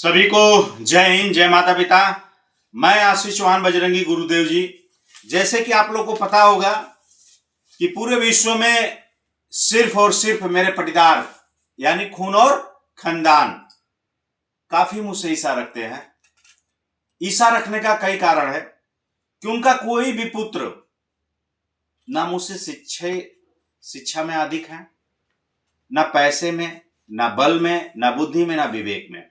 सभी को जय हिंद, जय माता पिता। मैं आशीष चौहान बजरंगी गुरुदेव जी। जैसे कि आप लोग को पता होगा कि पूरे विश्व में सिर्फ और सिर्फ मेरे पटीदार यानी खून और खानदान काफी मुझसे ईर्ष्या रखते हैं। ईर्ष्या रखने का कई कारण है कि उनका कोई भी पुत्र ना मुझसे शिक्षा में अधिक है, ना पैसे में, ना बल में, ना बुद्धि में, ना विवेक में।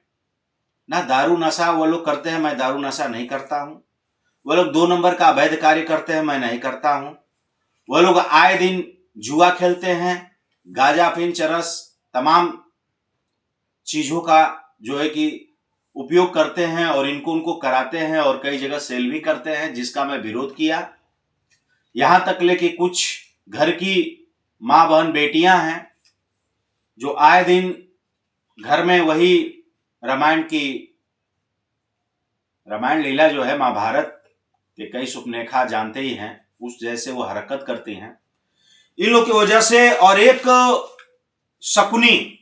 ना दारू नशा वो लोग करते हैं, मैं दारू नशा नहीं करता हूं। वो लोग 2 नंबर का अवैध कार्य करते हैं, मैं नहीं करता हूं। वो लोग आए दिन जुआ खेलते हैं, गांजा अफीम चरस तमाम चीजों का जो है कि उपयोग करते हैं और उनको कराते हैं और कई जगह सेल भी करते हैं, जिसका मैं विरोध किया। यहां तक लेके कुछ घर की मां बहन बेटियां हैं जो आए दिन घर में वही रामायण लीला जो है, महाभारत के कई सुपनेखा जानते ही हैं, उस जैसे वो हरकत करती हैं इन लोग की वजह से। और एक शकुनी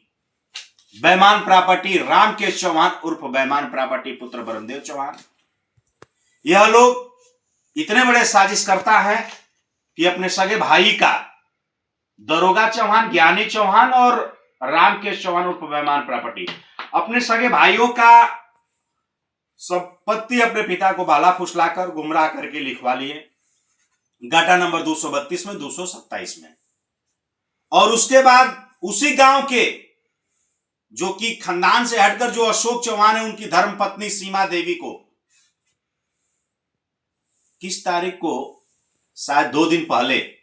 बेईमान प्रॉपर्टी रामकेश चौहान उर्फ बेईमान प्रॉपर्टी पुत्र ब्रह्मदेव चौहान, यह लोग इतने बड़े साजिश करता है कि अपने सगे भाई का दरोगा चौहान, ज्ञानी चौहान और रामकेश चौहान उर्फ बेईमान प्रॉपर्टी, अपने सगे भाइयों का संपत्ति अपने पिता को बाला फुसलाकर गुमराह करके लिखवा लिए गाटा नंबर 232 में, 227 में। और उसके बाद उसी गांव के जो कि खानदान से हटकर जो अशोक चौहान है, उनकी धर्मपत्नी सीमा देवी को किस तारीख को, शायद 2 दिन पहले,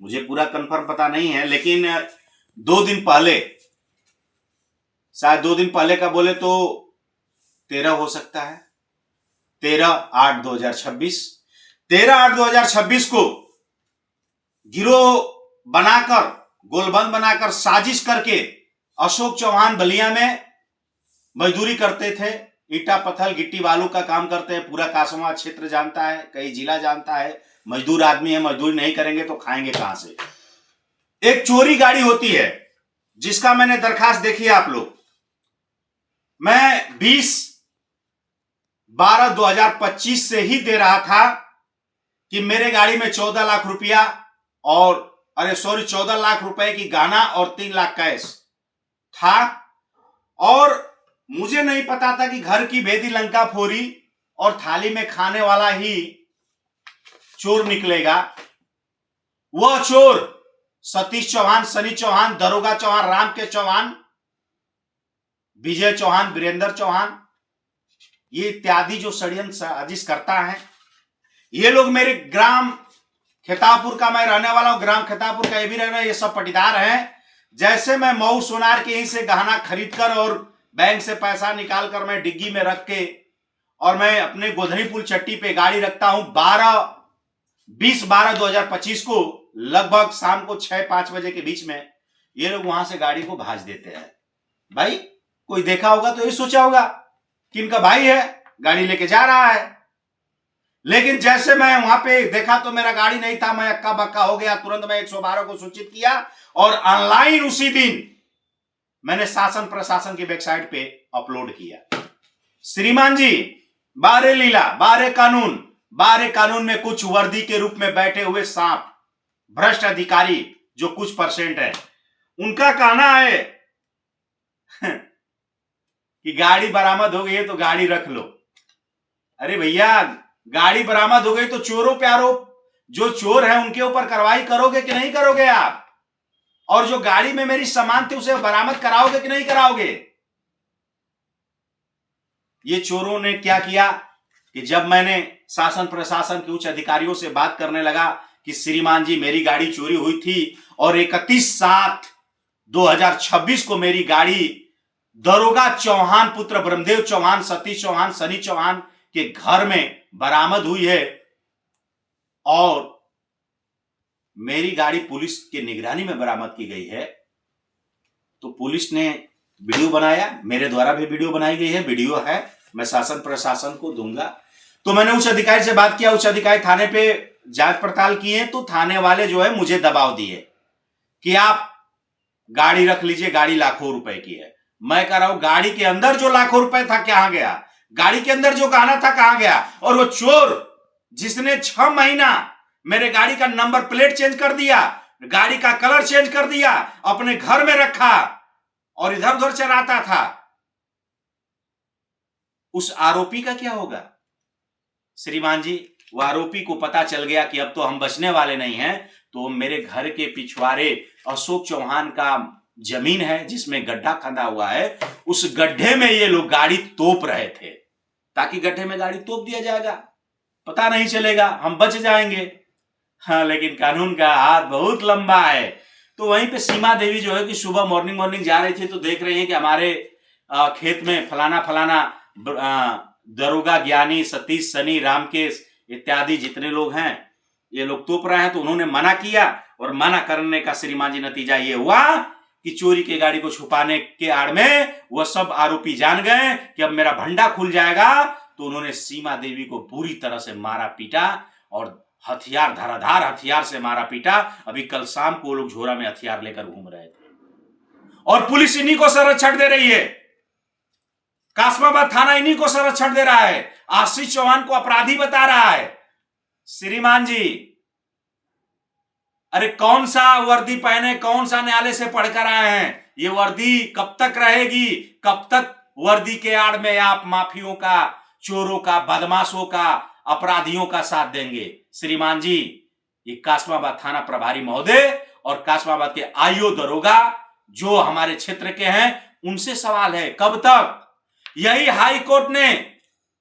मुझे पूरा कंफर्म पता नहीं है, लेकिन 2 दिन पहले, शायद 2 दिन पहले का बोले तो 13 हो सकता है, 13/8/2026, 13/8/2026 को गिरोह बनाकर, गोलबंद बनाकर, साजिश करके अशोक चौहान बलिया में मजदूरी करते थे। ईटा पत्थर गिट्टी बालू का काम करते हैं, पूरा कासमा क्षेत्र जानता है, कई जिला जानता है। मजदूर आदमी है, मजदूरी नहीं करेंगे तो खाएंगे कहां से। एक चोरी गाड़ी होती है जिसका मैंने दरखास्त देखी है आप लोग। मैं 20/12/2025 से ही दे रहा था कि मेरे गाड़ी में 14 लाख रुपया और 14 लाख रुपए की गहना और 3 लाख कैश था। और मुझे नहीं पता था कि घर की भेदी लंका फोरी और थाली में खाने वाला ही चोर निकलेगा। वह चोर सतीश चौहान, सनी चौहान, दरोगा चौहान, राम के चौहान, विजय चौहान, वीरेंद्र चौहान, ये इत्यादि जो षड्यंत्र साजिश करता है, ये लोग मेरे ग्राम खेतापुर का, मैं रहने वाला हूं ग्राम खेतापुर का, ये भी रहना, ये सब पटीदार हैं। जैसे मैं मऊ सोनार के यहीं से गहना खरीदकर और बैंक से पैसा निकालकर मैं डिग्गी में रख के और मैं अपने गोधनी पुल चट्टी पे गाड़ी रखता हूं। 20/12/2025 को लगभग शाम को 6-5 बजे के बीच में ये लोग वहां से गाड़ी को भाज देते हैं। भाई कोई देखा होगा तो ये सोचा होगा कि इनका भाई है, गाड़ी लेके जा रहा है। लेकिन जैसे मैं वहां पे देखा तो मेरा गाड़ी नहीं था, मैं अक्का बक्का हो गया। तुरंत मैं 112 को सूचित किया और ऑनलाइन उसी दिन मैंने शासन प्रशासन की वेबसाइट पे अपलोड किया। श्रीमान जी, बारे लीला, बारे कानून में कुछ वर्दी के रूप में बैठे हुए सांप, भ्रष्ट अधिकारी जो कुछ % है, उनका कहना है कि गाड़ी बरामद हो गई है तो गाड़ी रख लो। अरे भैया, गाड़ी बरामद हो गई तो चोरों पे आरोप, जो चोर है उनके ऊपर कार्रवाई करोगे कि नहीं करोगे आप? और जो गाड़ी में मेरी सामान थी उसे बरामद कराओगे कि नहीं कराओगे? ये चोरों ने क्या किया कि जब मैंने शासन प्रशासन के उच्च अधिकारियों से बात करने लगा कि श्रीमान जी मेरी गाड़ी चोरी हुई थी और 31/7/2026 को मेरी गाड़ी दरोगा चौहान पुत्र ब्रह्मदेव चौहान, सतीश चौहान, सनी चौहान के घर में बरामद हुई है और मेरी गाड़ी पुलिस के निगरानी में बरामद की गई है, तो पुलिस ने वीडियो बनाया, मेरे द्वारा भी वीडियो बनाई गई है, वीडियो है, मैं शासन प्रशासन को दूंगा। तो मैंने उच्च अधिकारी से बात किया, उच्च अधिकारी थाने पे जांच पड़ताल किए तो थाने वाले जो है मुझे दबाव दिए कि आप गाड़ी रख लीजिए, गाड़ी लाखों रुपए की है। मैं कह रहा हूं गाड़ी के अंदर जो लाखों रुपए था कहां गया, गाड़ी के अंदर जो गहना था कहां गया। और वो चोर जिसने 6 महीना मेरे गाड़ी का नंबर प्लेट चेंज कर दिया, गाड़ी का कलर चेंज कर दिया, अपने घर में रखा और इधर उधर चलाता था, उस आरोपी का क्या होगा? श्रीमान जी, वो आरोपी को पता चल गया कि अब तो हम बचने वाले नहीं हैं, तो मेरे घर के पिछवाड़े अशोक चौहान का जमीन है जिसमें गड्ढा खंदा हुआ है, उस गड्ढे में ये लोग गाड़ी तोप रहे थे, ताकि गड्ढे में गाड़ी तोप दिया जाएगा, पता नहीं चलेगा, हम बच जाएंगे। हाँ, लेकिन कानून का हाथ बहुत लंबा है। तो वहीं पे सीमा देवी जो है कि सुबह मॉर्निंग जा रही थी, तो देख रही है कि हमारे खेत में फलाना फलाना दरोगा ज्ञानी सतीश सनी रामकेश इत्यादि जितने लोग हैं ये लोग तोप रहे हैं। तो उन्होंने मना किया, और मना करने का श्रीमान जी नतीजा ये हुआ कि चोरी की गाड़ी को छुपाने के आड़ में वह सब आरोपी जान गए कि अब मेरा भंडा खुल जाएगा। तो उन्होंने सीमा देवी को पूरी तरह से मारा पीटा, और हथियार, धाराधार हथियार से मारा पीटा। अभी कल शाम को लोग झोरा में हथियार लेकर घूम रहे थे, और पुलिस इन्हीं को संरक्षण दे रही है। कासमाबाद थाना इन्हीं को संरक्षण दे रहा है, आशीष चौहान को अपराधी बता रहा है। श्रीमान जी, अरे कौन सा वर्दी पहने, कौन सा न्यायालय से पढ़कर आए हैं? ये वर्दी कब तक रहेगी? कब तक वर्दी के आड़ में आप माफियों का, चोरों का, बदमाशों का, अपराधियों का साथ देंगे? श्रीमान जी, ये कासमाबाद थाना प्रभारी महोदय और कासमाबाद के आईओ दरोगा जो हमारे क्षेत्र के हैं, उनसे सवाल है, कब तक? यही हाई कोर्ट ने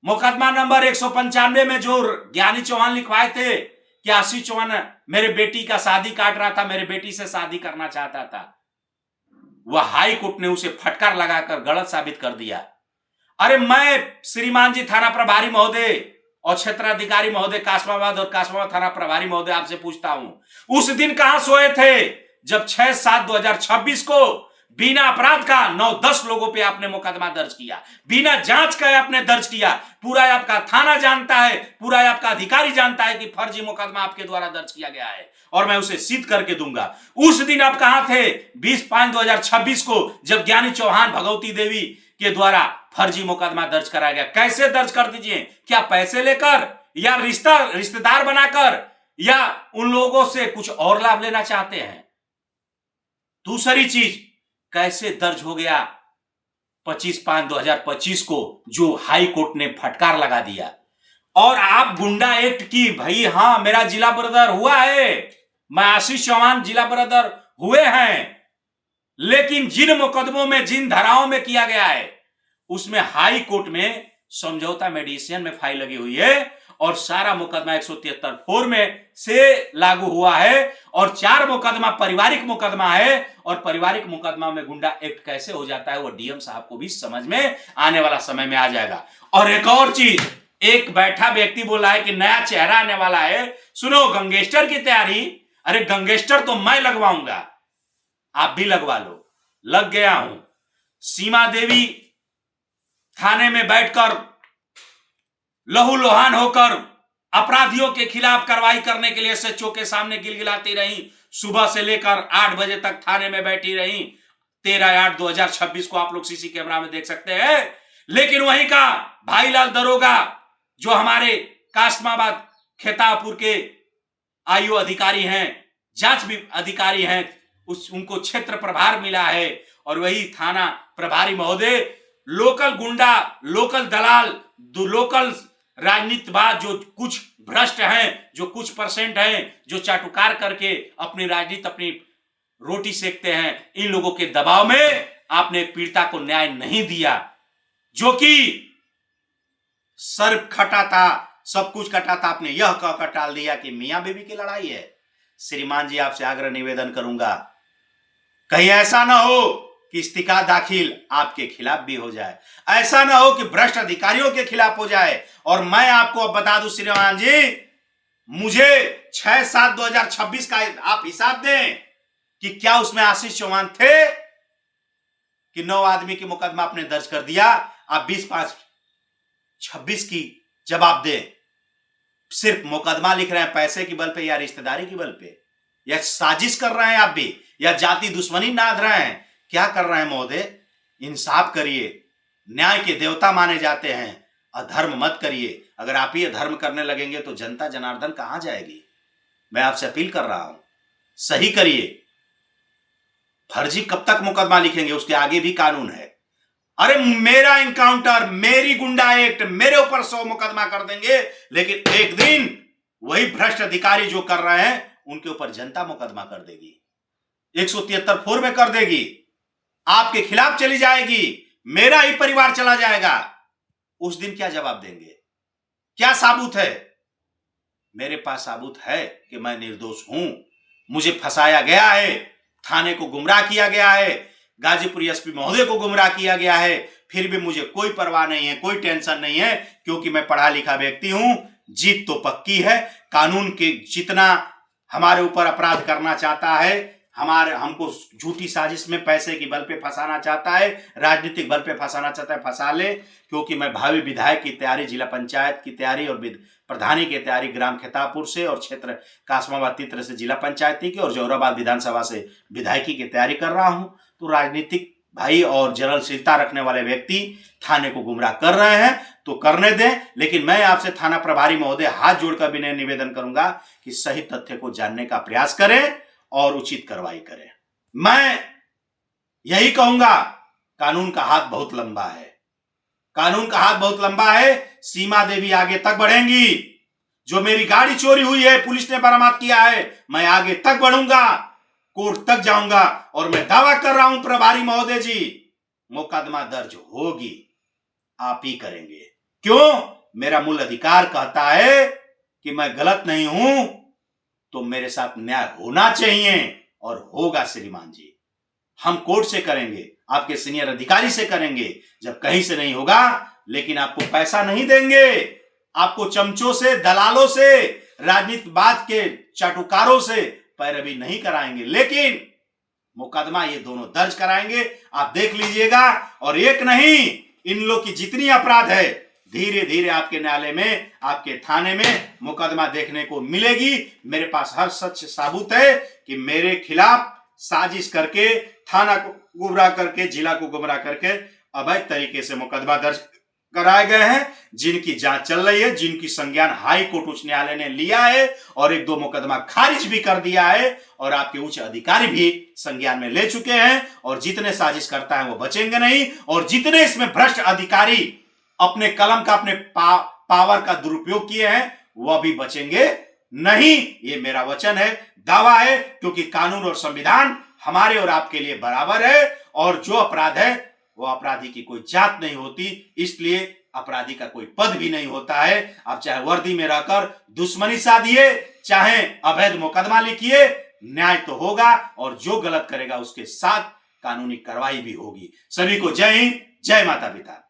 मुकदमा नंबर 195 में जो ज्ञानी चौहान लिखवाए थे कि आशीष चौहान मेरे बेटी का शादी काट रहा था, मेरे बेटी से शादी करना चाहता था, वह हाई कोर्ट ने उसे फटकार लगाकर गलत साबित कर दिया। अरे मैं श्रीमान जी थाना प्रभारी महोदय और क्षेत्राधिकारी महोदय कासमाबाद और कासमाबाद थाना प्रभारी महोदय आपसे पूछता हूं, उस दिन कहां सोए थे जब 6/7/2026 को बिना अपराध का 9-10 लोगों पे आपने मुकदमा दर्ज किया, बिना जांच का आपने दर्ज किया? पूरा आपका थाना जानता है, पूरा आपका अधिकारी जानता है कि फर्जी मुकदमा आपके द्वारा दर्ज किया गया है, और मैं उसे सिद्ध करके दूंगा। उस दिन आप कहां थे 20/5/2026 को, जब ज्ञानी चौहान भगवती देवी के द्वारा फर्जी मुकदमा दर्ज कराया गया? कैसे दर्ज कर दीजिए? क्या पैसे लेकर, या रिश्तेदार बनाकर, या उन लोगों से कुछ और लाभ लेना चाहते हैं? दूसरी चीज, कैसे दर्ज हो गया 25/5/2025 को, जो हाई कोर्ट ने फटकार लगा दिया? और आप गुंडा एक्ट की, भाई हाँ मेरा जिला ब्रदर हुआ है, मैं आशीष चौहान जिला ब्रदर हुए हैं, लेकिन जिन मुकदमों में, जिन धाराओं में किया गया है, उसमें हाई कोर्ट में समझौता मेडिसिन में फाइल लगी हुई है, और सारा मुकदमा 173(4) में से लागू हुआ है, और 4 मुकदमा पारिवारिक मुकदमा है। और पारिवारिक मुकदमा में गुंडा एक्ट कैसे हो जाता है, वो डीएम साहब को भी समझ में आने वाला समय में आ जाएगा। और एक और चीज, एक बैठा व्यक्ति बोला है कि नया चेहरा आने वाला है, सुनो गंगेस्टर की तैयारी। अरे गंगेस्टर तो मैं लगवाऊंगा, आप भी लगवा लो, लग गया हूं। सीमा देवी थाने में बैठकर लहूलुहान होकर अपराधियों के खिलाफ कार्रवाई करने के लिए एसएचओ के सामने गिलगिलाती रही, सुबह से लेकर 8 बजे तक थाने में बैठी रही। 13/8/2026 को आप लोग सीसी कैमरा में देख सकते हैं। लेकिन वहीं का भाईलाल दरोगा, जो हमारे कासमाबाद खेतापुर के आईओ अधिकारी हैं, जांच भी अधिकारी हैं, उनको क्षेत्र प्रभार मिला है, और वही थाना प्रभारी महोदय लोकल गुंडा, लोकल दलाल, लोकल राजनीतिबाज, जो कुछ भ्रष्ट हैं, जो कुछ % हैं, जो चाटुकार करके अपनी राजनीति, अपनी रोटी सेकते हैं, इन लोगों के दबाव में आपने पीड़िता को न्याय नहीं दिया, जो कि सर खटा था, सब कुछ कटा था, आपने यह कहकर टाल दिया कि मियां बीवी की लड़ाई है। श्रीमान जी, आपसे आग्रह निवेदन करूंगा, कहीं ऐसा ना हो कि इस्तीका दाखिल आपके खिलाफ भी हो जाए, ऐसा ना हो कि भ्रष्ट अधिकारियों के खिलाफ हो जाए। और मैं आपको अब बता दूं श्रीमान जी, मुझे 6/7/2026 का आप हिसाब दें कि क्या उसमें आशीष चौहान थे कि 9 आदमी की मुकदमा आपने दर्ज कर दिया। आप 20/5/26 की जवाब दें। सिर्फ मुकदमा लिख रहे हैं पैसे की बल पे, या रिश्तेदारी की बल पे, या साजिश कर रहे हैं आप भी, या जाति दुश्मनी नाद रहे हैं, क्या कर रहे हैं महोदय? इंसाफ करिए, न्याय के देवता माने जाते हैं, अधर्म मत करिए। अगर आप ही अधर्म करने लगेंगे तो जनता जनार्दन कहां जाएगी। मैं आपसे अपील कर रहा हूं, सही करिए। फर्जी कब तक मुकदमा लिखेंगे, उसके आगे भी कानून है। अरे मेरा इनकाउंटर, मेरी गुंडा एक्ट, मेरे ऊपर 100 मुकदमा कर देंगे, लेकिन एक दिन वही भ्रष्ट अधिकारी जो कर रहे हैं उनके ऊपर जनता मुकदमा कर देगी, 173 में कर देगी, आपके खिलाफ चली जाएगी, मेरा ही परिवार चला जाएगा। उस दिन क्या जवाब देंगे? क्या साबूत है? मेरे पास साबूत है कि मैं निर्दोष हूं, मुझे फंसाया गया है, थाने को गुमराह किया गया है, गाजीपुर एसपी महोदय को गुमराह किया गया है, फिर भी मुझे कोई परवाह नहीं है, कोई टेंशन नहीं है, क्योंकि मैं पढ़ा लिखा व्यक्ति हूं। जीत तो पक्की है। कानून के जितना हमारे ऊपर अपराध करना चाहता है, हमको झूठी साजिश में पैसे की बल पे फंसाना चाहता है, राजनीतिक बल पे फंसाना चाहता है, फंसा ले। क्योंकि मैं भावी विधायक की तैयारी, जिला पंचायत की तैयारी और प्रधानी की तैयारी ग्राम खेतापुर से और क्षेत्र कासमाबाद तित्र से जिला पंचायती की और जौहराबाद विधानसभा से विधायकी की तैयारी कर रहा हूं। तो राजनीतिक भाई और जलनशीलता रखने वाले व्यक्ति थाने को गुमराह कर रहे हैं तो करने दें, लेकिन मैं आपसे थाना प्रभारी महोदय हाथ जोड़कर विनय निवेदन करूंगा कि सही तथ्य को जानने का प्रयास करें और उचित कार्रवाई करें। मैं यही कहूंगा, कानून का हाथ बहुत लंबा है, कानून का हाथ बहुत लंबा है। सीमा देवी आगे तक बढ़ेंगी। जो मेरी गाड़ी चोरी हुई है, पुलिस ने बरामद किया है, मैं आगे तक बढ़ूंगा, कोर्ट तक जाऊंगा और मैं दावा कर रहा हूं प्रभारी महोदय जी, मुकदमा दर्ज होगी, आप ही करेंगे। क्यों? मेरा मूल अधिकार कहता है कि मैं गलत नहीं हूं, तो मेरे साथ न्याय होना चाहिए और होगा श्रीमान जी। हम कोर्ट से करेंगे, आपके सीनियर अधिकारी से करेंगे, जब कहीं से नहीं होगा, लेकिन आपको पैसा नहीं देंगे, आपको चमचों से, दलालों से, राजनीतिबाज के चाटुकारों से पैरवी नहीं कराएंगे, लेकिन मुकदमा ये दोनों दर्ज कराएंगे। आप देख लीजिएगा। और एक नहीं, इन लोग की जितनी अपराध है, धीरे धीरे आपके न्यायालय में, आपके थाने में मुकदमा देखने को मिलेगी। मेरे पास हर सच साबूत है कि मेरे खिलाफ साजिश करके, थाना को गुमराह करके, जिला को गुमराह करके अवैध तरीके से मुकदमा दर्ज कराए गए हैं, जिनकी जांच चल रही है, जिनकी संज्ञान हाई कोर्ट उच्च न्यायालय ने लिया है और 1-2 मुकदमा खारिज भी कर दिया है और आपके उच्च अधिकारी भी संज्ञान में ले चुके हैं। और जितने साजिश करता है वो बचेंगे नहीं, और जितने इसमें भ्रष्ट अधिकारी अपने कलम का, अपने पावर का दुरुपयोग किए हैं, वह भी बचेंगे नहीं। ये मेरा वचन है, दावा है, क्योंकि कानून और संविधान हमारे और आपके लिए बराबर है। और जो अपराध है वो अपराधी की कोई जात नहीं होती, इसलिए अपराधी का कोई पद भी नहीं होता है। आप चाहे वर्दी में रहकर दुश्मनी साधिए, चाहे अवैध मुकदमा लिखिए, न्याय तो होगा और जो गलत करेगा उसके साथ कानूनी कार्रवाई भी होगी। सभी को जय हिंद, जय माता पिता।